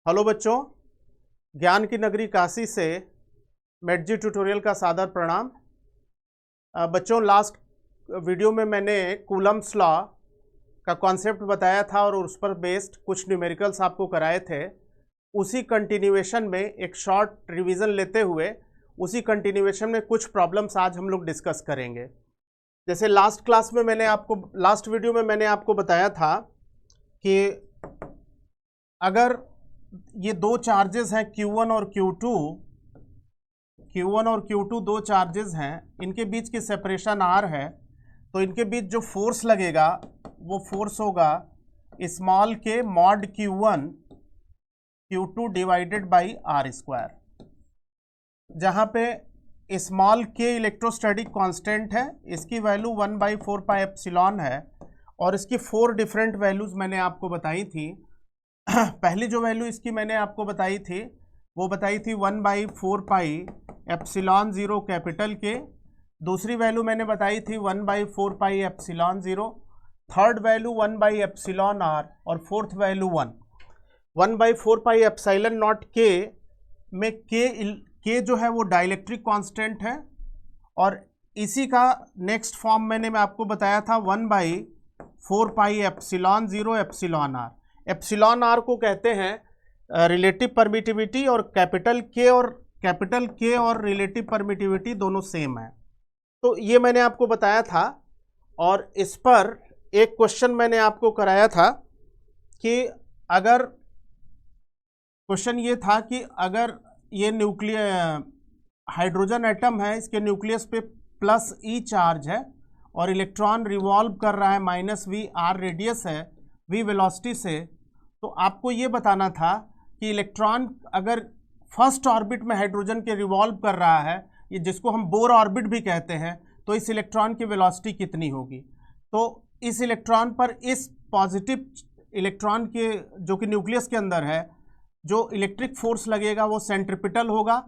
Hello बच्चों, ज्ञान की नगरी काशी से मेटजी ट्यूटोरियल का सादर प्रणाम। बच्चों, लास्ट वीडियो में मैंने कूलम्स लॉ का कॉन्सेप्ट बताया था और उस पर बेस्ड कुछ न्यूमेरिकल्स आपको कराए थे। उसी कंटिन्यूएशन में एक शॉर्ट रिवीजन लेते हुए उसी कंटिन्यूएशन में कुछ प्रॉब्लम्स आज हम लोग डिस्कस करेंगे। जैसे लास्ट वीडियो में मैंने आपको बताया था कि अगर ये दो चार्जेस हैं Q1 और Q2 दो चार्जेस हैं, इनके बीच की सेपरेशन R है, तो इनके बीच जो फोर्स लगेगा वो फोर्स होगा स्मॉल के mod Q1 Q2 divided by R square, जहाँ पे स्मॉल के इलेक्ट्रोस्टैटिक कांस्टेंट है, इसकी वैल्यू 1/4 पाई एप्सिलॉन है और इसकी 4 डिफरेंट वैल्यूज मैंने आपको बताई थी। पहली जो वैल्यू इसकी मैंने आपको बताई थी वो बताई थी 1/4 पाई एप्सिलॉन 0 कैपिटल के। दूसरी वैल्यू मैंने बताई थी 1/4 पाई एप्सिलॉन 0। थर्ड वैल्यू 1/एप्सिलॉन r और fourth value 1/4 pi epsilon naught के में के जो है वो डाइलेक्ट्रिक कांस्टेंट है और इसी का नेक्स्ट फॉर्म मैं आपको बताया था 1/4 pi epsilon 0 epsilon r। Epsilon R को कहते हैं रिलेटिव परमिटिविटी और कैपिटल के और रिलेटिव परमिटिविटी दोनों सेम है। तो ये मैंने आपको बताया था और इस पर एक क्वेश्चन मैंने आपको कराया था कि अगर क्वेश्चन ये था कि अगर ये हाइड्रोजन एटम है, इसके न्यूक्लियस पे प्लस ई चार्ज है और इलेक्ट्रॉन रिवॉल्व कर रहा है -v r रेडियस है v वेलोसिटी से, तो आपको ये बताना था कि इलेक्ट्रॉन अगर फर्स्ट ऑर्बिट में हाइड्रोजन के रिवॉल्व कर रहा है, ये जिसको हम बोर ऑर्बिट भी कहते हैं, तो इस इलेक्ट्रॉन की वेलोसिटी कितनी होगी। तो इस इलेक्ट्रॉन पर इस पॉजिटिव इलेक्ट्रॉन के जो कि न्यूक्लियस के अंदर है, जो इलेक्ट्रिक फोर्स लगेगा वो सेंट्रिपिटल होगा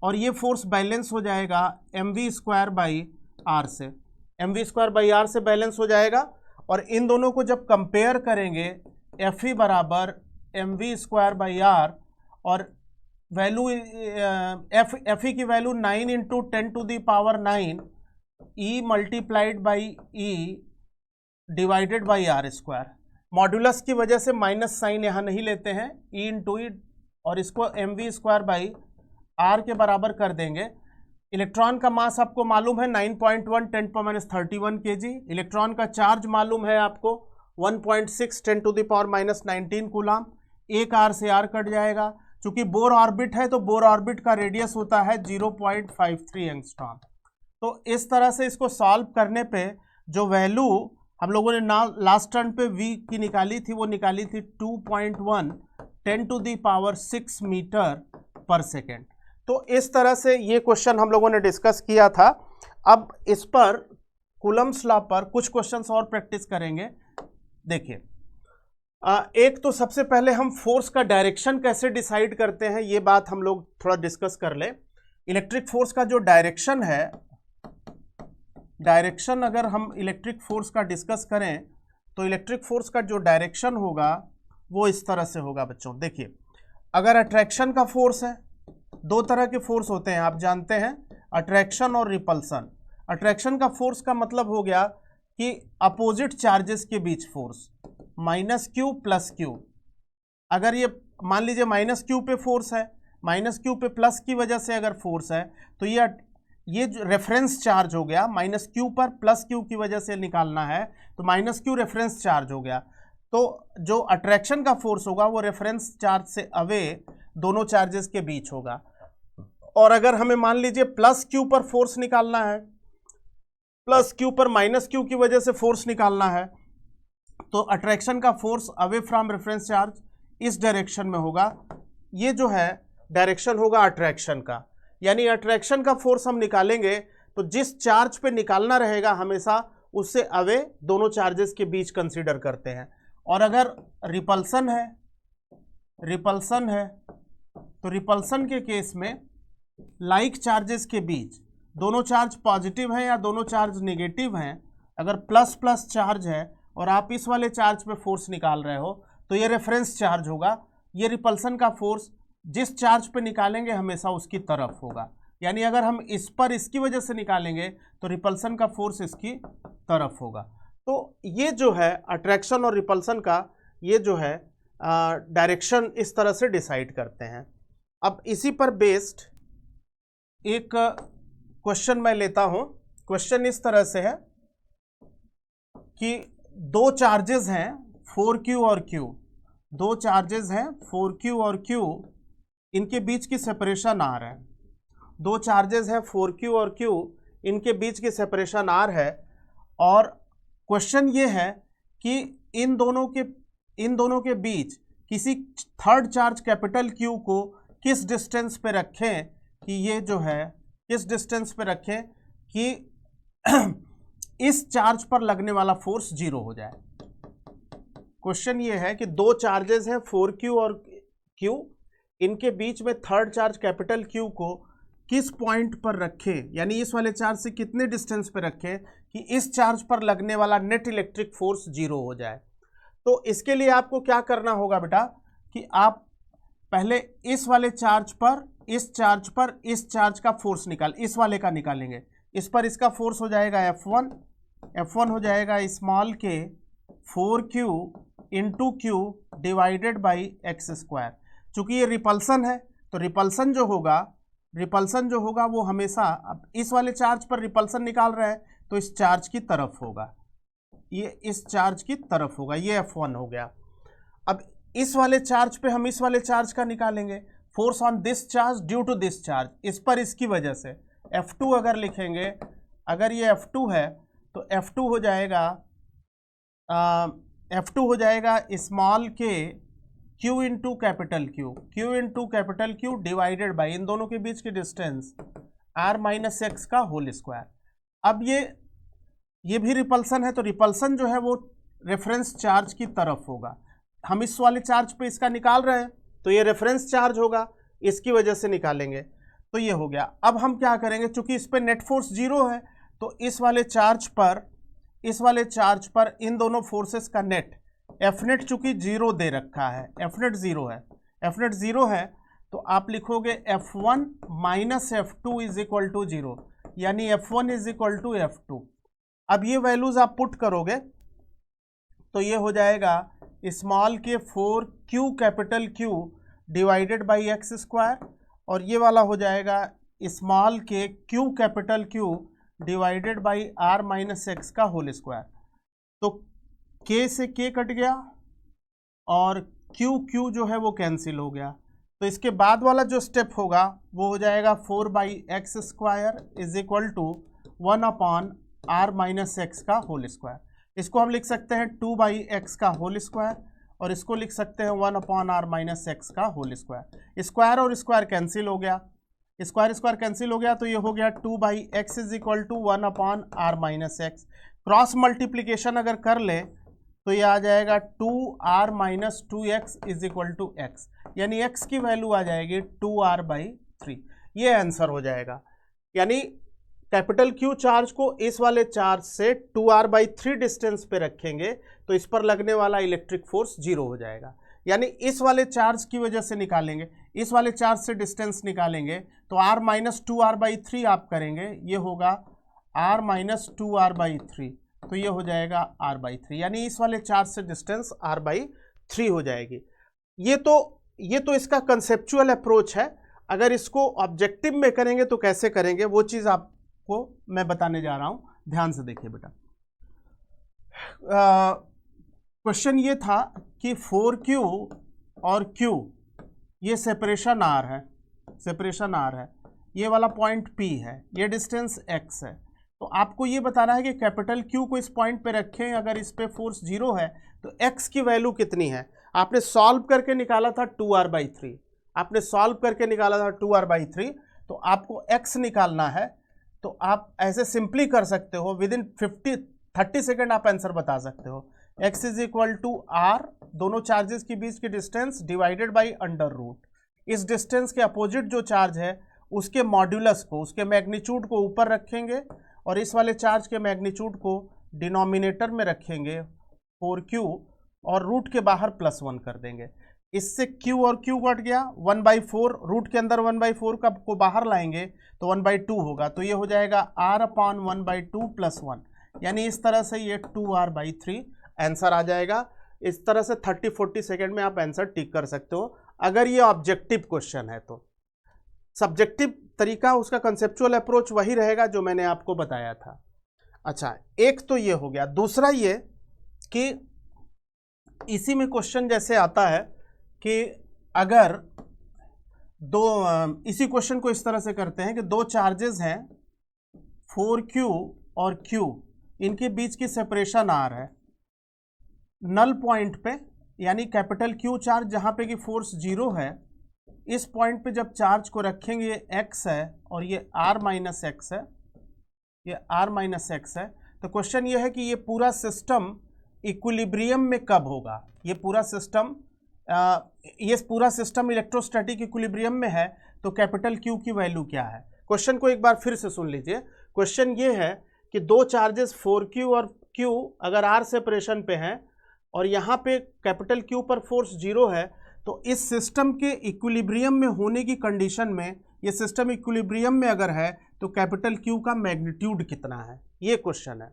और ये फोर्स बैलेंस हो जाएगा mv²/r से, mv²/r से बैलेंस हो जाएगा। और इन दोनों को जब कंपेयर करेंगे Fe बराबर mv²/r और वैल्यू Fe की value 9 × 10⁹ E multiplied by E divided by R square. Modulus की वजह से माइनस साइन यहाँ नहीं लेते हैं, E × E और इसको mv²/r के बराबर कर देंगे। इलेक्ट्रॉन का मास आपको मालूम है 9.1 × 10⁻31 kg। इलेक्ट्रॉन का चार्ज मालूम है आपको 1.6 10⁻19 कूलाम। एक R से R कट जाएगा। चूंकि बोर ऑर्बिट है तो बोर ऑर्बिट का रेडियस होता है 0.53 एंगस्ट्रॉम। तो इस तरह से इसको सॉल्व करने पे जो वैल्यू हम लोगों ने लास्ट टर्म पे V की निकाली थी वो निकाली थी 2.1 10⁶ मीटर पर सेकेंड। तो इस तरह से ये क्वेश्चन हम लोगों ने डिस्कस किया था। अब इस पर कूलम्स लॉ पर कुछ क्वेश्चंस और प्रैक्टिस करेंगे। देखिए, एक तो सबसे पहले हम फोर्स का डायरेक्शन कैसे डिसाइड करते हैं, ये बात हम लोग थोड़ा डिस्कस कर ले। इलेक्ट्रिक फोर्स का जो डायरेक्शन है, अगर हम इलेक्ट्रिक फोर्स का डिस्कस करें तो इलेक्ट्रिक फोर्स का जो डायरेक्शन होगा वो इस तरह से होगा। बच्चों देखिए, अगर अट्रैक्शन का फोर्स है, दो तरह के फोर्स होते हैं आप जानते हैं, अट्रैक्शन और रिपल्सन। अट्रैक्शन का फोर्स का मतलब हो गया कि अपोजिट चार्जेस के बीच फोर्स -q + q। अगर ये मान लीजिए -q पे फोर्स है, -q पे प्लस की वजह से अगर फोर्स है तो ये जो रेफरेंस चार्ज हो गया, -q पर +q की वजह से निकालना है तो -q रेफरेंस चार्ज हो गया। तो जो अट्रैक्शन का फोर्स होगा वो रेफरेंस चार्ज से अवे दोनों चार्जेस के बीच होगा। और अगर हमें मान लीजिए +q पर फोर्स निकालना है, +q पर -q की वजह से फोर्स निकालना है, तो अट्रैक्शन का force away from reference charge इस डायरेक्शन में होगा। ये जो है डायरेक्शन होगा अट्रैक्शन का, यानी अट्रैक्शन का फोर्स हम निकालेंगे तो जिस चार्ज पे निकालना रहेगा हमेशा उससे अवे दोनों चार्जेस के बीच कंसीडर करते हैं। और अगर रिपल्सन है तो रिपल्सन के केस में लाइक चार्जेस के बीच, दोनों चार्ज पॉजिटिव हैं या दोनों चार्ज नेगेटिव हैं, अगर प्लस चार्ज है और आप इस वाले चार्ज पे फोर्स निकाल रहे हो तो ये रेफरेंस चार्ज होगा। ये रिपल्सन का फोर्स जिस चार्ज पे निकालेंगे हमेशा उसकी तरफ होगा, यानी अगर हम इस पर इसकी वजह से निकालेंगे तो रिपल्सन का फोर्स इसकी तरफ होगा। तो ये जो है अट्रैक्शन और रिपल्सन का ये जो है डायरेक्शन इस तरह से डिसाइड करते हैं। अब इसी पर बेस्ड एक क्वेश्चन मैं लेता हूं। क्वेश्चन इस तरह से है कि दो चार्जेस हैं 4Q और Q, दो चार्जेस हैं 4Q और Q, इनके बीच की सेपरेशन R है। दो चार्जेस हैं 4Q और Q, इनके बीच की सेपरेशन R है। और क्वेश्चन ये है कि इन दोनों के बीच किसी थर्ड चार्ज कैपिटल Q को किस डिस्टेंस पे रखें कि ये जो है किस डिस्टेंस पे रखें कि इस चार्ज पर लगने वाला फोर्स 0 हो जाए। क्वेश्चन ये है कि दो चार्जेस हैं 4Q और Q, इनके बीच में थर्ड चार्ज कैपिटल Q को किस पॉइंट पर रखें, यानी इस वाले चार्ज से कितने डिस्टेंस पे रखें कि इस चार्ज पर लगने वाला नेट इलेक्ट्रिक फोर्स 0 हो जाए। तो इसके लिए आपको क्या करना होगा बेटा कि आप पहले इस वाले चार्ज पर इस चार्ज का फोर्स इस वाले का निकालेंगे। इस पर इसका फोर्स हो जाएगा F1 हो जाएगा स्मॉल के 4Q into Q divided by x square. चूंकि ये रिपल्सन है तो रिपल्सन जो होगा वो हमेशा, अब इस वाले चार्ज पर रिपल्सन निकाल रहे हैं तो इस चार्ज की तरफ होगा, ये इस चार्ज की तरफ होगा, ये F1 हो गया। अब इस वाले चार्ज पे हम इस वाले चार्ज का निकालेंगे, force on this charge due to this charge, इस पर इसकी वजह से F2 अगर लिखेंगे, अगर ये F2 है तो F2 हो जाएगा स्मॉल के Q into capital Q divided by इन दोनों के बीच की डिस्टेंस R माइनस एक्स का होल स्क्वायर। अब ये भी रिपल्सन है तो रिपल्सन जो है वो रेफरेंस चार्ज की तरफ होगा। हम इस वाले चार्ज पे इसका निकाल रहे हैं तो ये रेफरेंस चार्ज होगा, इसकी वजह से निकालेंगे तो ये हो गया। अब हम क्या करेंगे, चूंकि इस पे नेट फोर्स 0 है तो इस वाले चार्ज पर इन दोनों फोर्सेस का नेट एफ नेट चूंकि 0 दे रखा है, एफ नेट 0 है तो आप लिखोगे F1 minus F2 is equal to 0, यानी F1 is equal to F2। अब ये वैल्यूज आप पुट करोगे तो ये हो जाएगा स्मॉल के 4Q capital Q divided by x square, और ये वाला हो जाएगा स्मॉल के Q capital Q divided by R minus x का होल स्क्वायर। तो K से K कट गया और Q जो है वो कैंसिल हो गया। तो इसके बाद वाला जो स्टेप होगा वो हो जाएगा 4 by x square is equal to 1 upon R minus x का होल स्क्वायर। इसको हम लिख सकते हैं 2 बाई एक्स का होल स्क्वायर, और इसको लिख सकते हैं 1 अपॉन R माइनस एक्स का होल स्क्वायर। स्क्वायर और स्क्वायर कैंसिल हो गया, स्क्वायर कैंसिल हो गया तो ये हो गया 2 by x is equal to 1 upon R minus x. Cross multiplication अगर कर ले तो ये आ जाएगा 2R minus 2x is equal to x, यानी x की वैल्यू आ जाएगी 2R/3। ये आंसर हो जाएगा। यानी कैपिटल Q चार्ज को इस वाले चार्ज से 2R/3 डिस्टेंस पे रखेंगे तो इस पर लगने वाला इलेक्ट्रिक फोर्स 0 हो जाएगा। यानी इस वाले चार्ज की वजह से निकालेंगे, इस वाले चार्ज से डिस्टेंस निकालेंगे तो R माइनस 2R/3 आप करेंगे, ये होगा R माइनस 2R/3, तो ये हो जाएगा R/3, यानी इस वाले चार्ज से डिस्टेंस R/3 हो जाएगी। ये तो इसका कंसेप्चुअल अप्रोच है। अगर इसको ऑब्जेक्टिव में करेंगे तो कैसे करेंगे वो चीज़ आपको मैं बताने जा रहा हूं, ध्यान से देखिए बेटा। क्वेश्चन ये था कि 4Q और Q ये सेपरेशन R है, ये वाला पॉइंट P है, ये डिस्टेंस x है। तो आपको ये बताना है कि कैपिटल Q को इस पॉइंट पे रखें, अगर इस पे फोर्स 0 है तो x की वैल्यू कितनी है। आपने सॉल्व करके निकाला था 2R/3, तो आपको x निकालना है। तो आप ऐसे सिंपली कर सकते हो, विद इन 30 सेकेंड आप आंसर बता सकते हो। x is equal to R, दोनों चार्जेस के बीच की distance divided by under root. इस डिस्टेंस के अपोजिट जो चार्ज है उसके मॉड्यूलस को, उसके मैग्नीट्यूड को ऊपर रखेंगे और इस वाले चार्ज के मैग्नीट्यूड को डिनोमिनेटर में रखेंगे 4Q और रूट के बाहर +1 कर देंगे। इससे Q और Q कट गया, 1/4 रूट के अंदर 1/4 का को बाहर लाएंगे तो 1/2 होगा, तो ये हो जाएगा R/1/2 + 1, यानी इस तरह से ये 2R/3 आंसर आ जाएगा। इस तरह से 30-40 सेकेंड में आप आंसर टिक कर सकते हो अगर ये ऑब्जेक्टिव क्वेश्चन है। तो सब्जेक्टिव तरीका, उसका कंसेप्चुअल अप्रोच वही रहेगा जो मैंने आपको बताया था। अच्छा, एक तो ये हो गया। दूसरा ये कि इसी में क्वेश्चन जैसे आता है कि अगर इसी क्वेश्चन को इस तरह से करते हैं कि दो चार्जेस हैं 4Q और Q, इनके बीच की सेपरेशन R है नल पॉइंट पे, यानी कैपिटल Q चार्ज जहां पे कि फोर्स 0 है, इस पॉइंट पे जब चार्ज को रखेंगे ये x है और ये R-x है, ये R-x है। तो क्वेश्चन ये है कि ये पूरा सिस्टम इक्विलिब्रियम में कब होगा। ये पूरा सिस्टम इलेक्ट्रोस्टैटिक इक्विलिब्रियम में है, तो कैपिटल Q की वैल्यू क्या है। क्वेश्चन को एक बार फिर से सुन लीजिए। क्वेश्चन ये है कि दो चार्जेस 4Q और Q अगर R सेपरेशन पे हैं और यहाँ पे कैपिटल Q पर फोर्स 0 है, तो इस सिस्टम के इक्विलिब्रियम में होने की कंडीशन में, ये सिस्टम इक्विलिब्रियम में अगर है तो कैपिटल Q का मैग्नीट्यूड कितना है, ये क्वेश्चन है।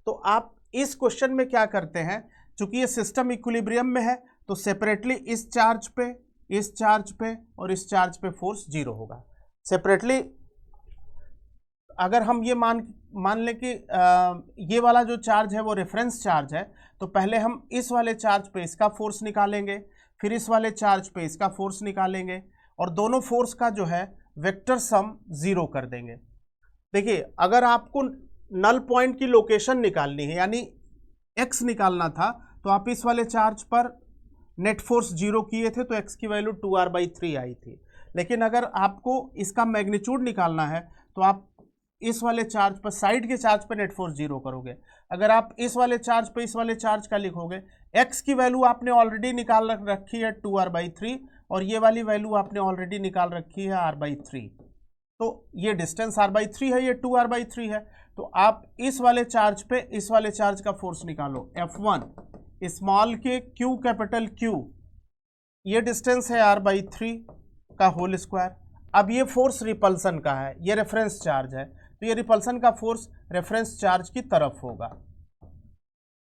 तो आप इस क्वेश्चन में क्या करते हैं, चूंकि ये सिस्टम इक्विलिब्रियम में है तो सेपरेटली इस चार्ज पे, इस चार्ज पे और इस चार्ज पे फोर्स 0 होगा। सेपरेटली अगर हम ये मान लें कि ये वाला जो चार्ज है वो रेफरेंस चार्ज है, तो पहले हम इस वाले चार्ज पे इसका फोर्स निकालेंगे, फिर इस वाले चार्ज पे इसका फोर्स निकालेंगे और दोनों फोर्स का जो है वेक्टर सम 0 कर देंगे। देखिए, अगर आपको नल पॉइंट की लोकेशन निकालनी है, यानी x निकालना था, तो आप इस वाले चार्ज पर नेट फोर्स 0 किए थे तो x की वैल्यू 2R/3 आई थी। लेकिन अगर आपको इसका मैग्नीट्यूड निकालना है तो आप इस वाले चार्ज पर, साइड के चार्ज पर नेट फोर्स 0 करोगे। अगर आप इस वाले चार्ज पे इस वाले चार्ज का लिखोगे, x की वैल्यू आपने ऑलरेडी निकाल रखी है 2R/3 और ये वाली वैल्यू आपने ऑलरेडी निकाल रखी है R/3, तो ये डिस्टेंस R/3 है, ये 2R/3 है। तो आप इस वाले चार्ज पे इस वाले चार्ज का फोर्स निकालो, F1 स्मॉल के Q कैपिटल Q, ये डिस्टेंस है R/3 का होल स्क्वायर। अब ये फोर्स रिपल्सन का है, ये रेफरेंस चार्ज है, तो ये रिपल्सन का फोर्स रेफरेंस चार्ज की तरफ होगा,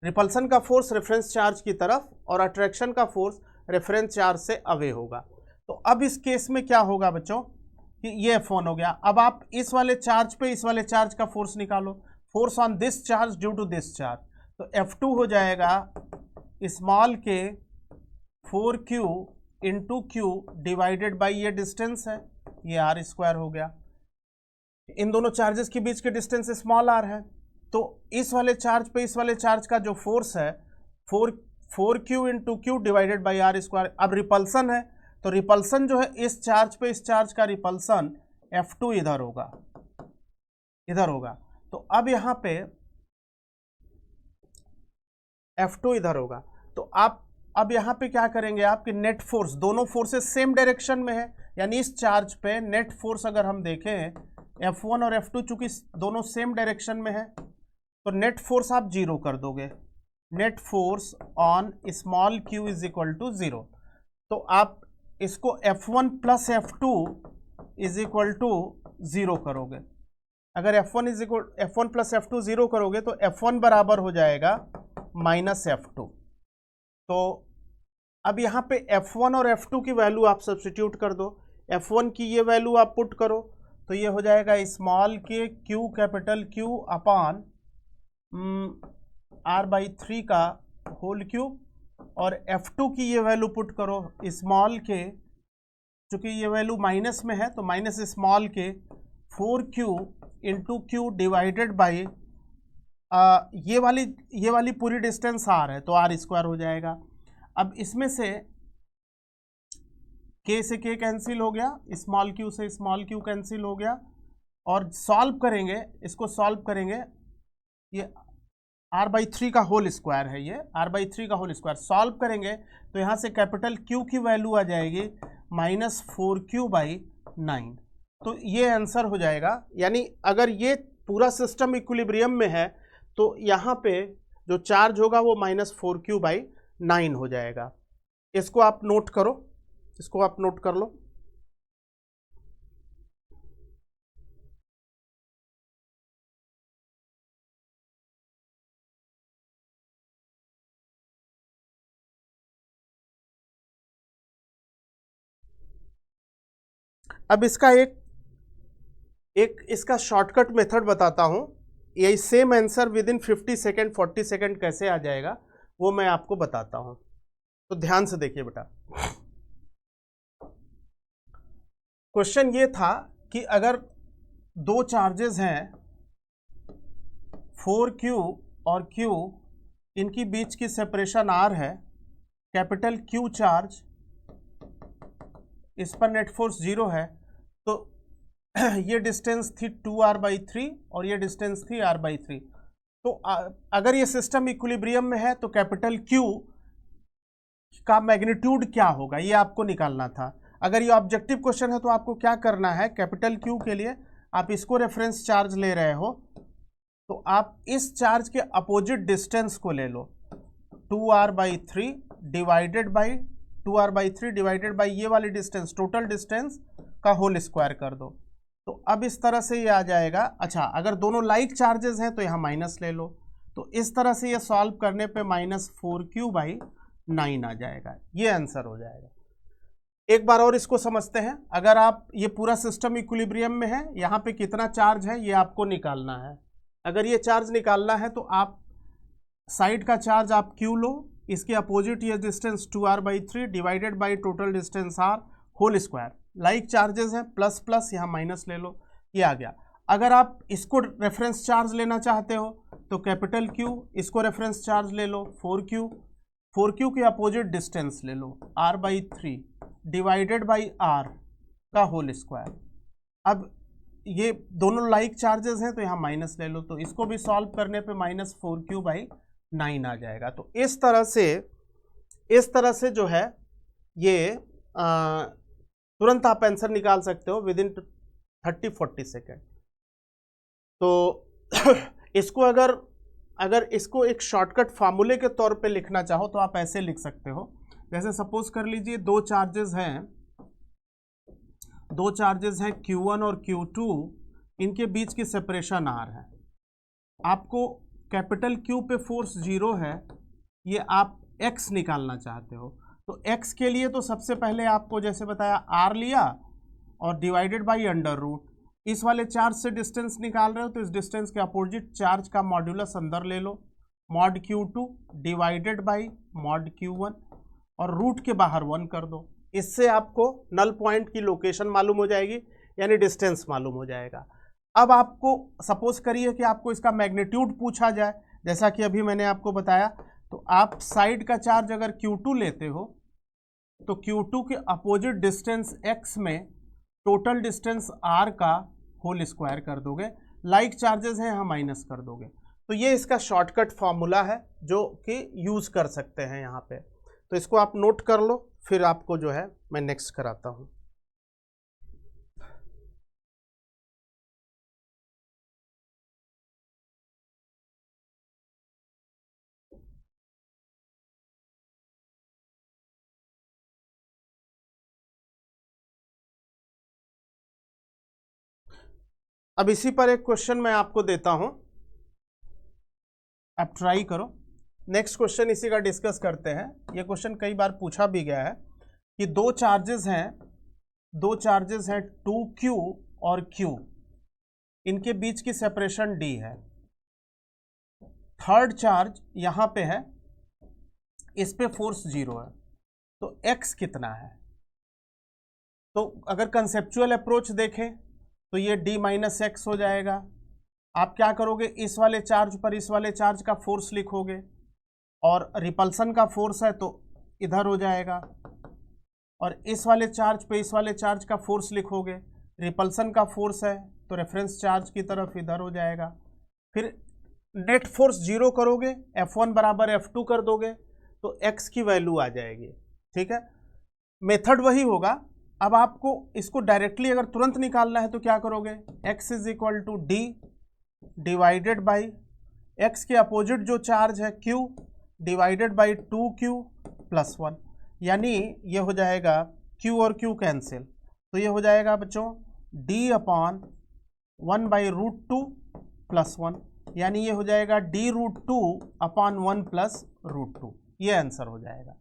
रिपल्सन का फोर्स रेफरेंस चार्ज की तरफ और अट्रैक्शन का फोर्स रेफरेंस चार्ज से अवे होगा। तो अब इस केस में क्या होगा बच्चों कि ये F1 हो गया। अब आप इस वाले चार्ज पे इस वाले चार्ज का फोर्स निकालो, force on this charge due to this charge, तो F2 हो जाएगा स्मॉल के 4Q into Q divided by ये डिस्टेंस है, ये R² हो गया। इन दोनों चार्जेस के बीच के डिस्टेंस स्मॉल r है, तो इस वाले चार्ज पे इस वाले चार्ज का जो फोर्स है 4Q into Q divided by R²। अब रिपल्सन है, तो रिपल्सन जो है इस चार्ज पे इस चार्ज का रिपल्सन F2 इधर होगा, इधर होगा। तो अब यहाँ पे F2 इधर होगा, तो आप अब यहाँ पे क्या करेंगे, आपके नेट फोर्स, दोनों फोर्सेस सेम डायरेक्शन में है, यानी इस चार्ज पे नेट फोर्स अगर हम देखें F1 और F2 चूंकि दोनों सेम डायरेक्शन में है, तो नेट फोर्स आप 0 कर दोगे, net force on small q is equal to 0। तो आप इसको F1 plus F2 is equal to 0 करोगे। अगर F1 प्लस F2 0 करोगे तो F1 बराबर हो जाएगा माइनस F2। तो अब यहाँ पे F1 और F2 की वैल्यू आप सब्स्टिट्यूट कर दो, F1 की ये वैल्यू आप पुट करो, तो ये हो जाएगा स्मॉल के Q कैपिटल Q अपान R/3 का होल क्यूब, और F2 की ये वैल्यू पुट करो स्मॉल के, चूँकि ये वैल्यू माइनस में है तो माइनस स्मॉल के 4Q into Q divided by ये वाली पूरी डिस्टेंस R है तो R² हो जाएगा। अब इसमें से K से K कैंसिल हो गया, स्मॉल q से स्मॉल q कैंसिल हो गया, और सॉल्व करेंगे, इसको सॉल्व करेंगे, ये R/3 का होल स्क्वायर है, ये R/3 का होल स्क्वायर सॉल्व करेंगे तो यहाँ से कैपिटल Q की वैल्यू आ जाएगी -4Q/9। तो ये आंसर हो जाएगा। यानी अगर ये पूरा सिस्टम इक्विलिब्रियम में है तो यहाँ पे जो चार्ज होगा वो -4Q/9 हो जाएगा। इसको आप नोट करो, इसको आप नोट कर लो। अब इसका एक इसका शॉर्टकट मेथड बताता हूं, यही same answer with in 50 second 40 second कैसे आ जाएगा वो मैं आपको बताता हूं। तो ध्यान से देखिए बेटा, क्वेश्चन ये था कि अगर दो चार्जेस हैं 4Q और Q, इनकी बीच की सेपरेशन R है, कैपिटल Q चार्ज, इस पर नेट फोर्स 0 है, तो ये डिस्टेंस थी 2r/3 और ये डिस्टेंस थी r/3। तो अगर ये सिस्टम इक्विलिब्रियम में है तो कैपिटल Q का मैग्नीट्यूड क्या होगा ये आपको निकालना था। अगर ये ऑब्जेक्टिव क्वेश्चन है तो आपको क्या करना है, कैपिटल Q के लिए आप इसको रेफरेंस चार्ज ले रहे हो तो आप इस चार्ज के अपोजिट डिस्टेंस को ले लो, 2r/3 डिवाइडेड बाई ये वाली डिस्टेंस, टोटल डिस्टेंस का होल स्क्वायर कर दो। तो अब इस तरह से ये आ जाएगा। अच्छा, अगर दोनों लाइक चार्जेस हैं तो यहाँ माइनस ले लो, तो इस तरह से ये सॉल्व करने पे -4Q/9 आ जाएगा, ये आंसर हो जाएगा। एक बार और इसको समझते हैं। अगर आप ये पूरा सिस्टम इक्विलिब्रियम में है, यहाँ पे कितना चार्ज है ये आपको निकालना है। अगर ये चार्ज निकालना है तो आप साइड का चार्ज आप Q लो, इसके अपोजिट ये distance 2r/3 divided by total distance r whole square. Like charges हैं, प्लस प्लस यहाँ माइनस ले लो, ये आ गया। अगर आप इसको रेफरेंस चार्ज लेना चाहते हो तो कैपिटल Q, इसको रेफरेंस चार्ज ले लो 4Q के अपोजिट डिस्टेंस ले लो r/3 डिवाइडेड बाई r का होल स्क्वायर। अब ये दोनों लाइक चार्जेस हैं तो यहाँ माइनस ले लो, तो इसको भी सॉल्व करने पे -4Q/9 आ जाएगा। तो इस तरह से जो है ये तुरंत आप आंसर निकाल सकते हो विद इन 30-40 सेकेंड। तो इसको अगर इसको एक शॉर्टकट फार्मूले के तौर पे लिखना चाहो तो आप ऐसे लिख सकते हो। जैसे सपोज कर लीजिए दो चार्जेस हैं Q1 और Q2, इनके बीच की सेपरेशन R है। आपको कैपिटल Q पे फोर्स 0 है, ये आप X निकालना चाहते हो। तो X के लिए तो सबसे पहले आपको जैसे बताया R लिया और डिवाइडेड बाई √। इस वाले चार्ज से डिस्टेंस निकाल रहे हो तो इस डिस्टेंस के अपोजिट चार्ज का मॉड्यूलस अंदर ले लो, mod Q2 divided by mod Q1 और रूट के बाहर 1 कर दो। इससे आपको नल पॉइंट की लोकेशन मालूम हो जाएगी, यानी डिस्टेंस मालूम हो जाएगा। अब आपको सपोज करिए कि आपको इसका मैग्नीट्यूड पूछा जाए, जैसा कि अभी मैंने आपको बताया, तो आप साइड का चार्ज अगर Q2 लेते हो तो Q2 के अपोजिट डिस्टेंस X में टोटल डिस्टेंस R का होल स्क्वायर कर दोगे, लाइक चार्जेस हैं यहाँ माइनस कर दोगे। तो ये इसका शॉर्टकट फॉर्मूला है जो कि यूज़ कर सकते हैं यहाँ पे। तो इसको आप नोट कर लो, फिर आपको जो है मैं नेक्स्ट कराता हूँ। अब इसी पर एक क्वेश्चन मैं आपको देता हूं, आप ट्राई करो। नेक्स्ट क्वेश्चन इसी का डिस्कस करते हैं। ये क्वेश्चन कई बार पूछा भी गया है कि दो चार्जेस हैं 2Q और Q, इनके बीच की सेपरेशन D है। थर्ड चार्ज यहां पे है, इस पे फोर्स 0 है, तो X कितना है। तो अगर कंसेप्चुअल अप्रोच देखें तो ये D-X हो जाएगा। आप क्या करोगे, इस वाले चार्ज पर इस वाले चार्ज का फोर्स लिखोगे और रिपल्सन का फोर्स है तो इधर हो जाएगा, और इस वाले चार्ज पे इस वाले चार्ज का फोर्स लिखोगे, रिपल्सन का फोर्स है तो रेफरेंस चार्ज की तरफ इधर हो जाएगा। फिर नेट फोर्स 0 करोगे, F1 बराबर F2 कर दोगे तो X की वैल्यू आ जाएगी। ठीक है, मेथड वही होगा। अब आपको इसको डायरेक्टली अगर तुरंत निकालना है तो क्या करोगे, X = D divided by X के अपोजिट जो चार्ज है Q डिवाइडेड बाई 2Q + 1। यानी ये हो जाएगा q और q कैंसिल, तो ये हो जाएगा बच्चों d/1/√2 + 1, यानी ये हो जाएगा d√2/1 + √2, ये आंसर हो जाएगा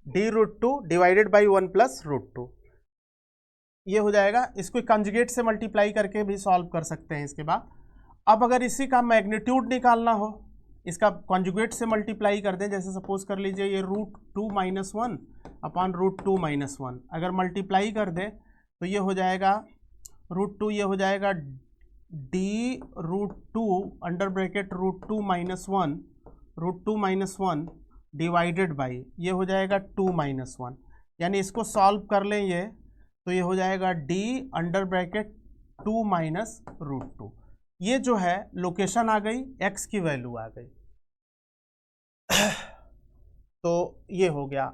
d√2 डिवाइडेड बाई 1 + √2, ये हो जाएगा। इसको कंजुगेट से मल्टीप्लाई करके भी सॉल्व कर सकते हैं इसके बाद। अब अगर इसी का मैग्नीट्यूड निकालना हो, इसका कॉन्जुगेट से मल्टीप्लाई कर दें, जैसे सपोज कर लीजिए ये √2 - 1 अपॉन √2 - 1, अगर मल्टीप्लाई कर दें तो ये हो जाएगा √2, ये हो जाएगा d√2 under bracket √2 - 1 divided by, ये हो जाएगा 2 - 1, यानी इसको सॉल्व कर लें ये, तो ये हो जाएगा d अंडर ब्रैकेट 2 - √2, ये जो है लोकेशन आ गई, x की वैल्यू आ गई। तो ये हो गया।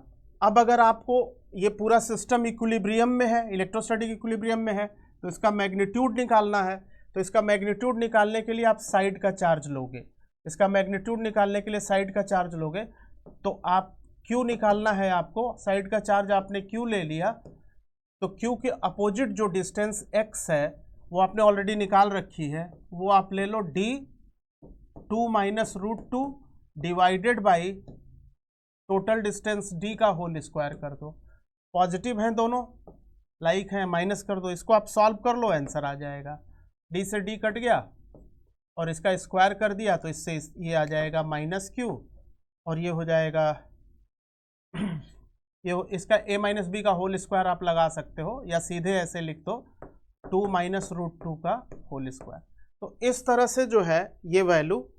अब अगर आपको ये पूरा सिस्टम इक्विलिब्रियम में है, इलेक्ट्रोस्टैटिक इक्विलिब्रियम में है, तो इसका मैग्नीट्यूड निकालना है। तो इसका मैग्नीट्यूड निकालने के लिए आप साइड का चार्ज लोगे, इसका मैग्नीट्यूड निकालने के लिए साइड का चार्ज लोगे, तो आप Q निकालना है आपको, साइड का चार्ज आपने Q ले लिया, तो Q के अपोजिट जो डिस्टेंस x है वो आपने ऑलरेडी निकाल रखी है, वो आप ले लो d2 - √2 divided by total distance d का होल स्क्वायर कर दो। पॉजिटिव हैं दोनों, लाइक हैं, माइनस कर दो, इसको आप सॉल्व कर लो, आंसर आ जाएगा। d से d कट गया और इसका स्क्वायर कर दिया, तो इससे ये आ जाएगा -q, और ये हो जाएगा ये इसका a - b का होल स्क्वायर आप लगा सकते हो, या सीधे ऐसे लिख दो 2 - √2 का होल स्क्वायर। तो इस तरह से जो है ये वैल्यू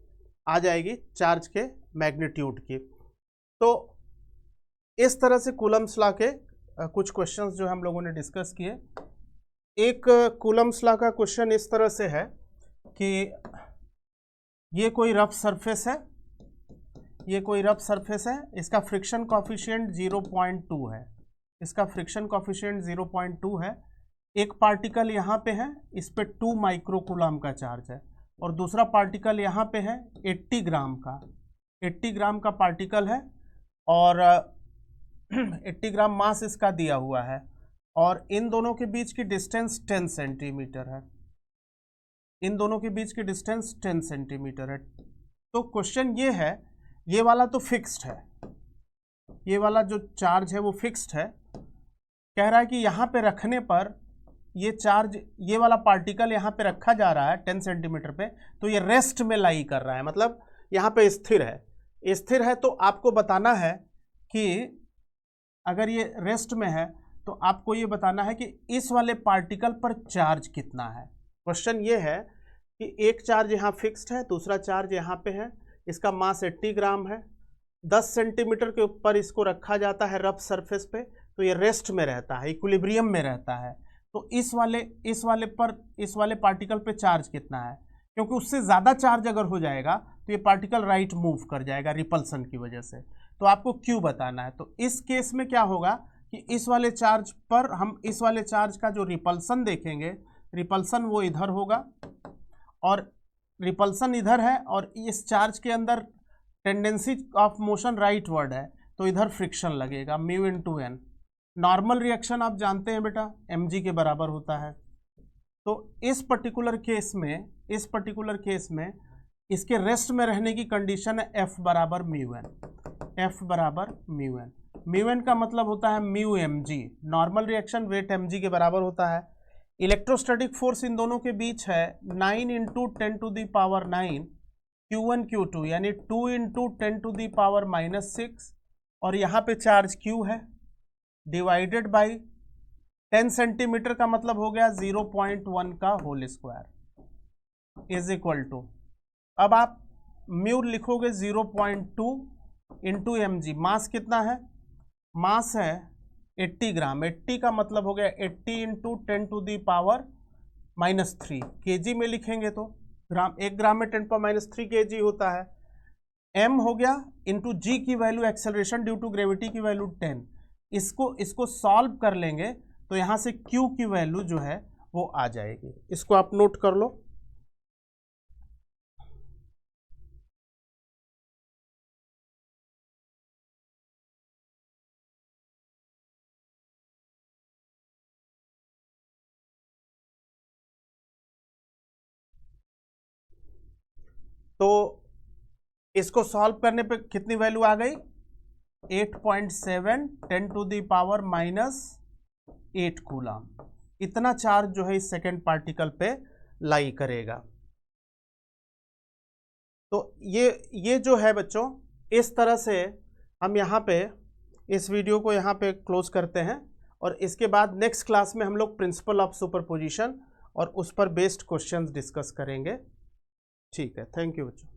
आ जाएगी चार्ज के मैग्नीट्यूड की। तो इस तरह से कूलम्स लॉ के कुछ क्वेश्चंस जो हम लोगों ने डिस्कस किए। एक कूलम्स लॉ का क्वेश्चन इस तरह से है कि ये कोई रफ सरफेस है, ये कोई रफ सरफेस है, इसका फ्रिक्शन कॉफिशिएंट 0.2 है, इसका फ्रिक्शन कॉफिशिएंट 0.2 है। एक पार्टिकल यहाँ पे है, इस पे 2 माइक्रोकूलम का चार्ज है, और दूसरा पार्टिकल यहाँ पे है 80 ग्राम का, 80 ग्राम का पार्टिकल है, और 80 ग्राम मास इसका दिया हुआ है, और इन दोनों के बीच की डिस्टेंस 10 सेंटीमीटर है, इन दोनों के बीच की डिस्टेंस 10 सेंटीमीटर है। तो क्वेश्चन ये है, ये वाला तो फिक्स्ड है, ये वाला जो चार्ज है वो फिक्स्ड है, कह रहा है कि यहाँ पे रखने पर ये चार्ज, ये वाला पार्टिकल यहाँ पे रखा जा रहा है 10 सेंटीमीटर पे, तो ये रेस्ट में लाई कर रहा है, मतलब यहाँ पे स्थिर है, स्थिर है। तो आपको बताना है कि अगर ये रेस्ट में है तो आपको ये बताना है कि इस वाले पार्टिकल पर चार्ज कितना है। क्वेश्चन ये है कि एक चार्ज यहाँ फिक्स्ड है, दूसरा चार्ज यहाँ पे है, इसका मास 80 ग्राम है, 10 सेंटीमीटर के ऊपर इसको रखा जाता है रफ सरफेस पे, तो ये रेस्ट में रहता है, इक्विलिब्रियम में रहता है। तो इस वाले पार्टिकल पे चार्ज कितना है, क्योंकि उससे ज़्यादा चार्ज अगर हो जाएगा तो ये पार्टिकल राइट मूव कर जाएगा रिपल्सन की वजह से, तो आपको Q बताना है। तो इस केस में क्या होगा कि इस वाले चार्ज पर हम इस वाले चार्ज का जो रिपल्सन देखेंगे, रिपल्सन वो इधर होगा, और रिपल्सन इधर है, और इस चार्ज के अंदर tendency of motion right word है, तो इधर फ्रिक्शन लगेगा μ/n। नॉर्मल रिएक्शन आप जानते हैं बेटा mg के बराबर होता है। तो इस पर्टिकुलर केस में इसके रेस्ट में रहने की कंडीशन है F बराबर μn, F बराबर μn। μn का मतलब होता है μmg, normal reaction rate mg के बराबर होता है। इलेक्ट्रोस्टैटिक फोर्स इन दोनों के बीच है 9 × 10⁹ Q1 Q2, यानी 2 × 10⁻⁻6, और यहाँ पे चार्ज Q है, डिवाइडेड बाई 10 सेंटीमीटर का मतलब हो गया 0.1 का whole square is equal to, अब आप म्यू लिखोगे 0.2 इंटू mg। मास कितना है, मास है 80 ग्राम, 80 का मतलब हो गया 80 × 10⁻³ kg में लिखेंगे तो ग्राम, 1 ग्राम में 10⁻³ kg होता है। m हो गया इंटू g की value, acceleration due to gravity की वैल्यू 10, इसको सॉल्व कर लेंगे तो यहाँ से q की वैल्यू जो है वो आ जाएगी। इसको आप नोट कर लो। तो इसको सॉल्व करने पे कितनी वैल्यू आ गई, 8.7 10⁻⁻8 कूलम। इतना चार्ज जो है इस सेकेंड पार्टिकल पे लाई करेगा। तो ये जो है बच्चों, इस तरह से हम यहाँ पे इस वीडियो को यहाँ पे क्लोज करते हैं, और इसके बाद नेक्स्ट क्लास में हम लोग प्रिंसिपल ऑफ सुपरपोजिशन और उस पर बेस्ड क्वेश्चंस डिस्कस करेंगे। ठीक है, थैंक यू बच्चों।